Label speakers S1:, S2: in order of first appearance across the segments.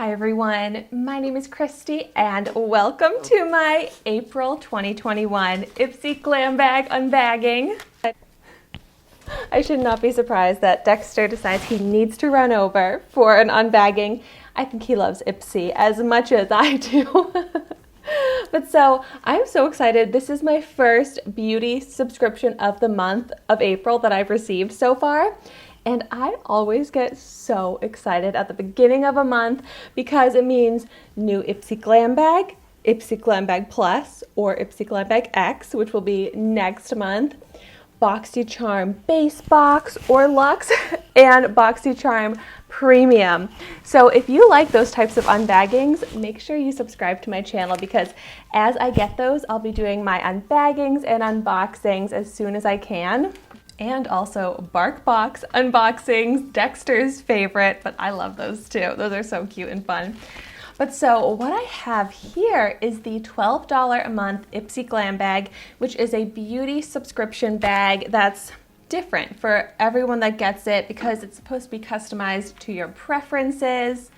S1: Hi everyone, my name is Christy and welcome to my April 2021 IPSY Glam Bag unbagging. I should not be surprised that Dexter decides he needs to run over for an unbagging. I think he loves IPSY as much as I do. But so I'm so excited. This is my first beauty subscription of the month of April that I've received so far. And I always get so excited at the beginning of a month because it means new IPSY Glam Bag, IPSY Glam Bag Plus, or IPSY Glam Bag X, which will be next month, BoxyCharm Base Box or Luxe, and BoxyCharm Premium. So if you like those types of unbaggings, make sure you subscribe to my channel because as I get those, I'll be doing my unbaggings and unboxings as soon as I can. And also BarkBox unboxings, Dexter's favorite, but I love those too. Those are so cute and fun. But so what I have here is the $12 a month IPSY Glam Bag, which is a beauty subscription bag that's different for everyone that gets it because it's supposed to be customized to your preferences.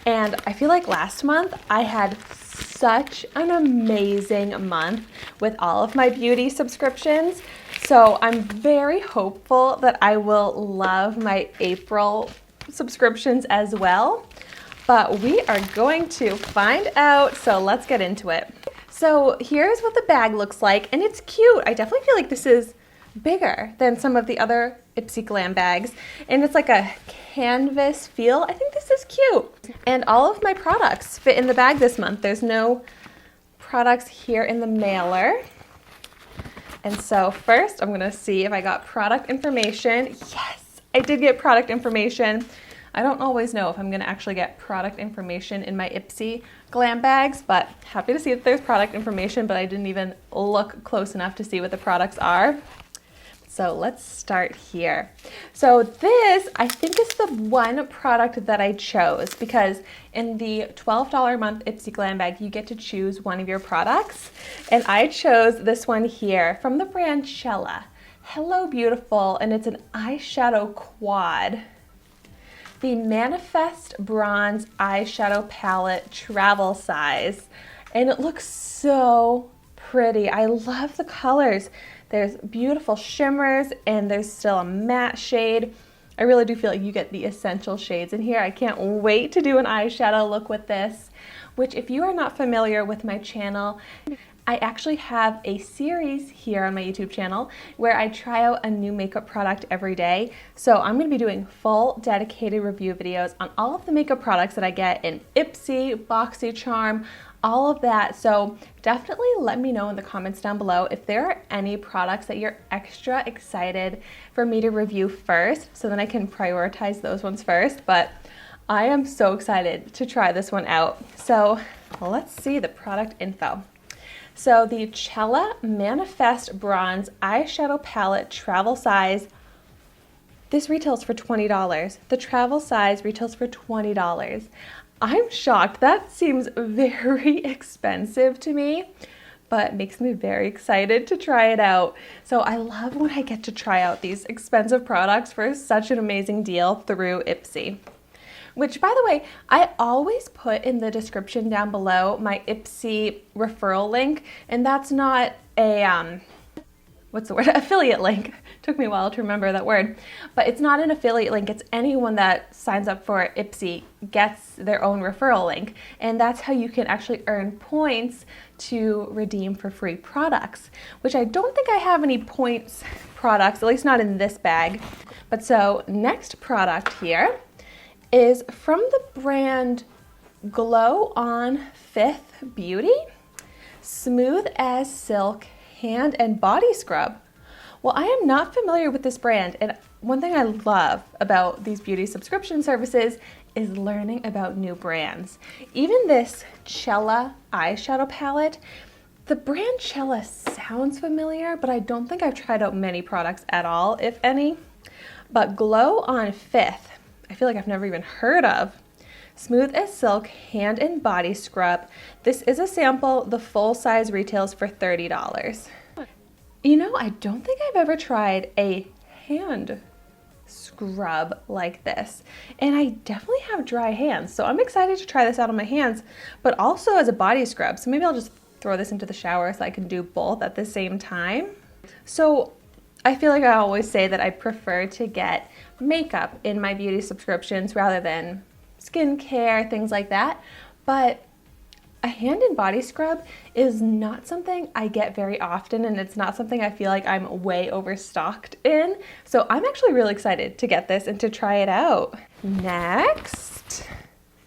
S1: And I feel like last month I had such an amazing month with all of my beauty subscriptions. So I'm very hopeful that I will love my April subscriptions as well. But we are going to find out, so let's get into it. So here's what the bag looks like, and it's cute. I definitely feel like this is bigger than some of the other IPSY Glam bags, and it's like a canvas feel. I think this is cute. And all of my products fit in the bag this month. There's no products here in the mailer. And so first I'm gonna see if I got product information. Yes, I did get product information. I don't always know if I'm gonna actually get product information in my IPSY Glam bags, but happy to see that there's product information, but I didn't even look close enough to see what the products are. So let's start here. So this, I think, is the one product that I chose because in the $12 a month IPSY Glam Bag, you get to choose one of your products. And I chose this one here from the brand Cella. Hello Beautiful, and it's an eyeshadow quad. The Manifest Bronze Eyeshadow Palette Travel Size. And it looks so pretty. I love the colors. There's beautiful shimmers and there's still a matte shade. I really do feel like you get the essential shades in here. I can't wait to do an eyeshadow look with this, which if you are not familiar with my channel, I actually have a series here on my YouTube channel where I try out a new makeup product every day. So I'm going to be doing full dedicated review videos on all of the makeup products that I get in IPSY, BoxyCharm, all of that. So definitely let me know in the comments down below if there are any products that you're extra excited for me to review first, so then I can prioritize those ones first. But I am so excited to try this one out. So let's see the product info. So the Cella Manifest Bronze Eyeshadow Palette Travel Size, this retails for $20. The travel size retails for $20. I'm shocked. That seems very expensive to me, but makes me very excited to try it out. So I love when I get to try out these expensive products for such an amazing deal through IPSY. Which, by the way, I always put in the description down below my IPSY referral link, and that's not a, what's the word? Affiliate link. Took me a while to remember that word. But it's not an affiliate link. It's anyone that signs up for IPSY gets their own referral link. And that's how you can actually earn points to redeem for free products, which I don't think I have any points products, at least not in this bag. But so next product here is from the brand Glow On Fifth Beauty, Smooth as Silk Hand and Body Scrub. Well, I am not familiar with this brand, and one thing I love about these beauty subscription services is learning about new brands. Even this Cella eyeshadow palette, the brand Cella sounds familiar, but I don't think I've tried out many products at all, if any. But Glow On Fifth, I feel like I've never even heard of. Smooth as Silk Hand and Body Scrub. This is a sample. The full size retails for $30. You know, I don't think I've ever tried a hand scrub like this. And I definitely have dry hands, so I'm excited to try this out on my hands, but also as a body scrub. So maybe I'll just throw this into the shower so I can do both at the same time. So I feel like I always say that I prefer to get makeup in my beauty subscriptions rather than skincare, things like that. But a hand and body scrub is not something I get very often, and it's not something I feel like I'm way overstocked in. So I'm actually really excited to get this and to try it out. Next,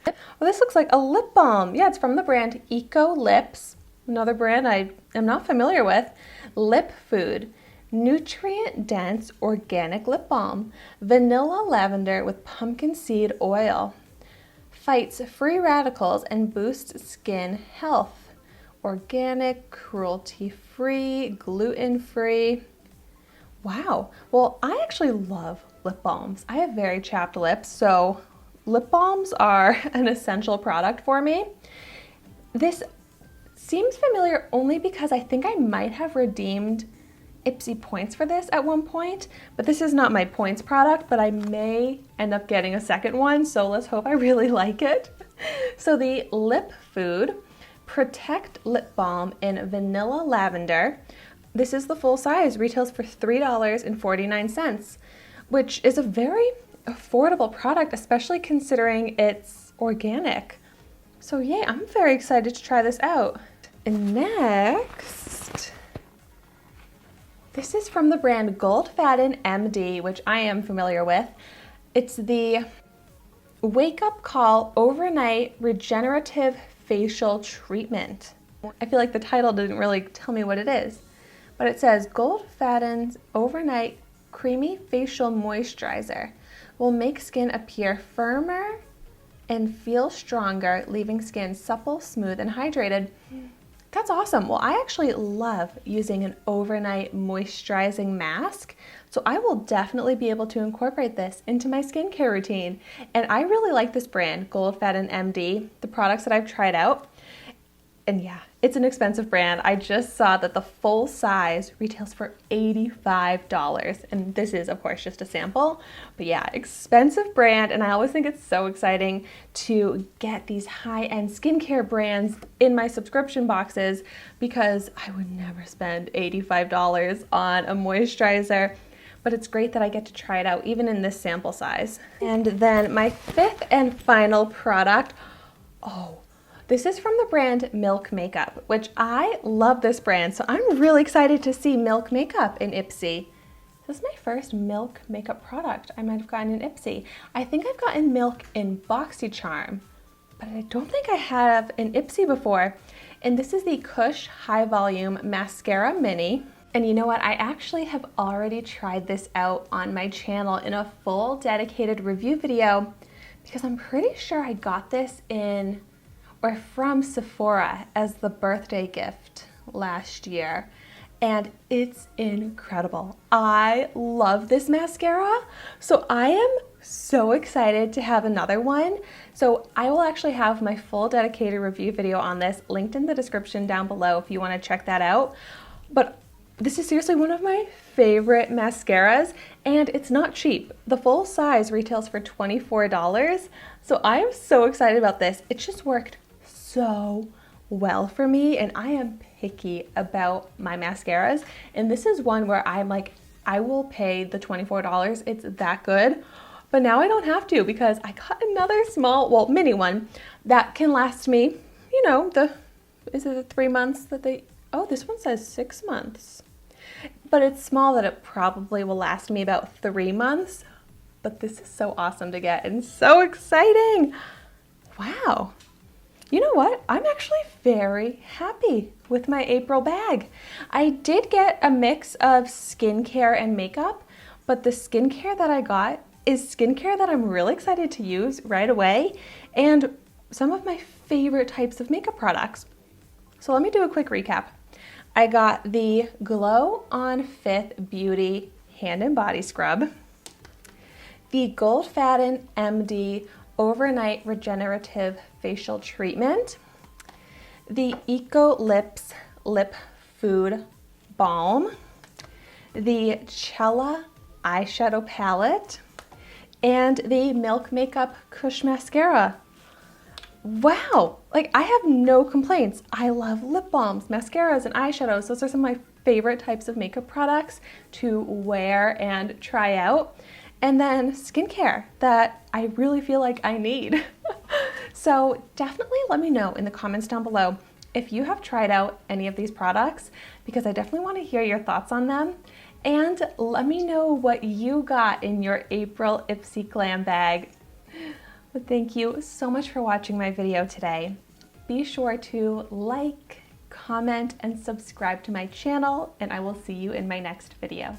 S1: well, this looks like a lip balm. Yeah, it's from the brand Eco Lips, another brand I am not familiar with. Lip Food. Nutrient dense organic lip balm, vanilla lavender with pumpkin seed oil, fights free radicals and boosts skin health, organic, cruelty free, gluten free. Wow, well, I actually love lip balms. I have very chapped lips, so lip balms are an essential product for me. This seems familiar only because I think I might have redeemed IPSY points for this at one point, but this is not my points product, but I may end up getting a second one, so let's hope I really like it. So the Lip Food Protect Lip Balm in Vanilla Lavender. This is the full size, retails for $3.49, which is a very affordable product, especially considering it's organic. So yay, I'm very excited to try this out. And next, this is from the brand Goldfaden MD, which I am familiar with. It's the Wake Up Call Overnight Regenerative Facial Treatment. I feel like the title didn't really tell me what it is, but it says Goldfaden's Overnight Creamy Facial Moisturizer will make skin appear firmer and feel stronger, leaving skin supple, smooth, and hydrated. That's awesome. Well, I actually love using an overnight moisturizing mask, so I will definitely be able to incorporate this into my skincare routine. And I really like this brand, Goldfaden MD, the products that I've tried out. And yeah, it's an expensive brand. I just saw that the full size retails for $85. And this is, of course, just a sample. But yeah, expensive brand. And I always think it's so exciting to get these high-end skincare brands in my subscription boxes, because I would never spend $85 on a moisturizer. But it's great that I get to try it out, even in this sample size. And then my fifth and final product, this is from the brand Milk Makeup, which I love this brand, so I'm really excited to see Milk Makeup in IPSY. This is my first Milk Makeup product I might have gotten in IPSY. I think I've gotten Milk in BoxyCharm, but I don't think I have in IPSY before. And this is the Kush High Volume Mascara Mini. And you know what? I actually have already tried this out on my channel in a full dedicated review video, because I'm pretty sure I got this in or from Sephora as the birthday gift last year, and it's incredible. I love this mascara, so I am so excited to have another one. So I will actually have my full dedicated review video on this linked in the description down below if you want to check that out. But this is seriously one of my favorite mascaras, and it's not cheap. The full size retails for $24, so I am so excited about this. It just worked so well for me, and I am picky about my mascaras, and this is one where I'm like, I will pay the $24. It's that good. But now I don't have to, because I got another small, well, mini one that can last me, you know, is it the 3 months that this one says 6 months. But it's small that it probably will last me about 3 months. But this is so awesome to get and so exciting. Wow. You know what? I'm actually very happy with my April bag. I did get a mix of skincare and makeup, but the skincare that I got is skincare that I'm really excited to use right away, and some of my favorite types of makeup products. So let me do a quick recap. I got the Glow on Fifth Beauty Hand and Body Scrub, the Goldfaden MD Overnight Regenerative Facial Treatment, the Eco Lips Lip Food Balm, the Cella Eyeshadow Palette, and the Milk Makeup Kush Mascara. Wow, like I have no complaints. I love lip balms, mascaras, and eyeshadows. Those are some of my favorite types of makeup products to wear and try out. And then skincare that I really feel like I need. So definitely let me know in the comments down below if you have tried out any of these products, because I definitely want to hear your thoughts on them. And let me know what you got in your April IPSY Glam Bag. But thank you so much for watching my video today. Be sure to like, comment, and subscribe to my channel, and I will see you in my next video.